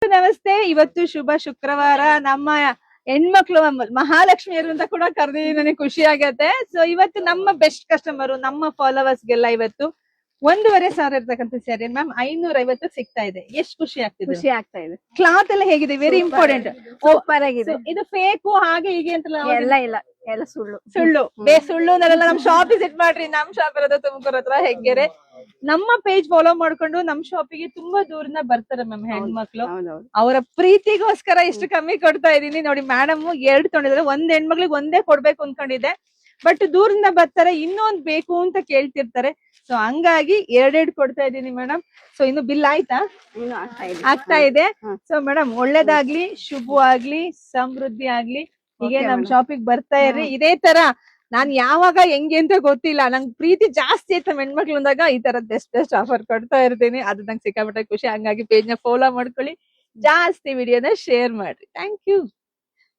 ನಮಸ್ತೆ. ಇವತ್ತು ಶುಭ ಶುಕ್ರವಾರ. ನಮ್ಮ ಹೆಣ್ಮಕ್ಳು ಮಹಾಲಕ್ಷ್ಮಿಯರು ಅಂತ ಕೂಡ ಕರೆದಿದ್ದೀನಿ, ನನಗೆ ಖುಷಿ ಆಗತ್ತೆ. ಸೊ ಇವತ್ತು ನಮ್ಮ ಬೆಸ್ಟ್ ಕಸ್ಟಮರ್, ನಮ್ಮ ಫಾಲೋವರ್ಸ್ ಗೆಲ್ಲ ಇವತ್ತು 1,500 ಇರ್ತಕ್ಕಂಥ ಸ್ಯಾರಿ ಮ್ಯಾಮ್ 550 ಸಿಗ್ತಾ ಇದೆ. ಎಷ್ಟು ಖುಷಿ ಆಗ್ತಾ ಇದೆ. ಕ್ಲಾತ್ ಎಲ್ಲ ಹೇಗಿದೆ? Very important. ಸೂಪರ್ ಆಗಿದೆ. ಇದು ಫೇಕು ಹಾಗೆ ಹೀಗೆ ಅಂತ ಎಲ್ಲ ಸುಳ್ಳು ಸುಳ್ಳು ಅನ್ನಲ್ಲ. ನಮ್ ಶಾಪ್ ವಿಸಿಟ್ ಮಾಡ್ರಿ. ನಮ್ ಶಾಪ್ ಇರೋದು ತುಮಕೂರು ಹತ್ರ ಹೆಗ್ಗೆರೆ. ನಮ್ಮ ಪೇಜ್ ಫಾಲೋ ಮಾಡ್ಕೊಂಡು ನಮ್ ಶಾಪಿಗೆ ತುಂಬಾ ದೂರದಿಂದ ಬರ್ತಾರೆ ಮ್ಯಾಮ್ ಹೆಣ್ಮಕ್ಳು. ಅವರ ಪ್ರೀತಿಗೋಸ್ಕರ ಇಷ್ಟು ಕಮ್ಮಿ ಕೊಡ್ತಾ ಇದೀನಿ ನೋಡಿ. ಮೇಡಮ್ 2 ತೊಗೊಂಡಿದ್ರೆ, ಒಂದ್ ಹೆಣ್ಮಕ್ಳಿಗೆ ಒಂದೇ ಕೊಡ್ಬೇಕು ಅನ್ಕೊಂಡಿದ್ದೆ, ಬಟ್ ದೂರದಿಂದ ಬರ್ತಾರೆ, ಇನ್ನೊಂದ್ ಬೇಕು ಅಂತ ಕೇಳ್ತಿರ್ತಾರೆ. ಸೊ ಹಂಗಾಗಿ 2 ಕೊಡ್ತಾ ಇದೀನಿ ಮೇಡಮ್. ಸೊ ಇನ್ನು ಬಿಲ್ ಆಯ್ತಾ? ಆಗ್ತಾ ಇದೆ. ಸೊ ಮೇಡಮ್ ಒಳ್ಳೇದಾಗ್ಲಿ, ಶುಭವಾಗ್ಲಿ, ಸಮೃದ್ಧಿ ಆಗ್ಲಿ. ಹೀಗೆ ನಮ್ ಶಾಪಿಗೆ ಬರ್ತಾ ಇರ್ರಿ. ಇದೇ ತರ ನಾನ್ ಯಾವಾಗ ಹೆಂಗೆ ಅಂತ ಗೊತ್ತಿಲ್ಲ, ನಂಗೆ ಪ್ರೀತಿ ಜಾಸ್ತಿ ಆಯ್ತು ಹೆಣ್ಮಕ್ಳು ಅಂದಾಗ ಈ ತರ ಬೆಸ್ಟ್ ಆಫರ್ ಕೊಡ್ತಾ ಇರ್ತೀನಿ. ಅದು ನಂಗೆ ಸಿಕ್ಕಾಪಟ್ಟೆ ಖುಷಿ. ಹಂಗಾಗಿ ಪೇಜ್ ನ ಫಾಲೋ ಮಾಡ್ಕೊಳ್ಳಿ, ಜಾಸ್ತಿ ವಿಡಿಯೋನ ಶೇರ್ ಮಾಡ್ರಿ. Thank you.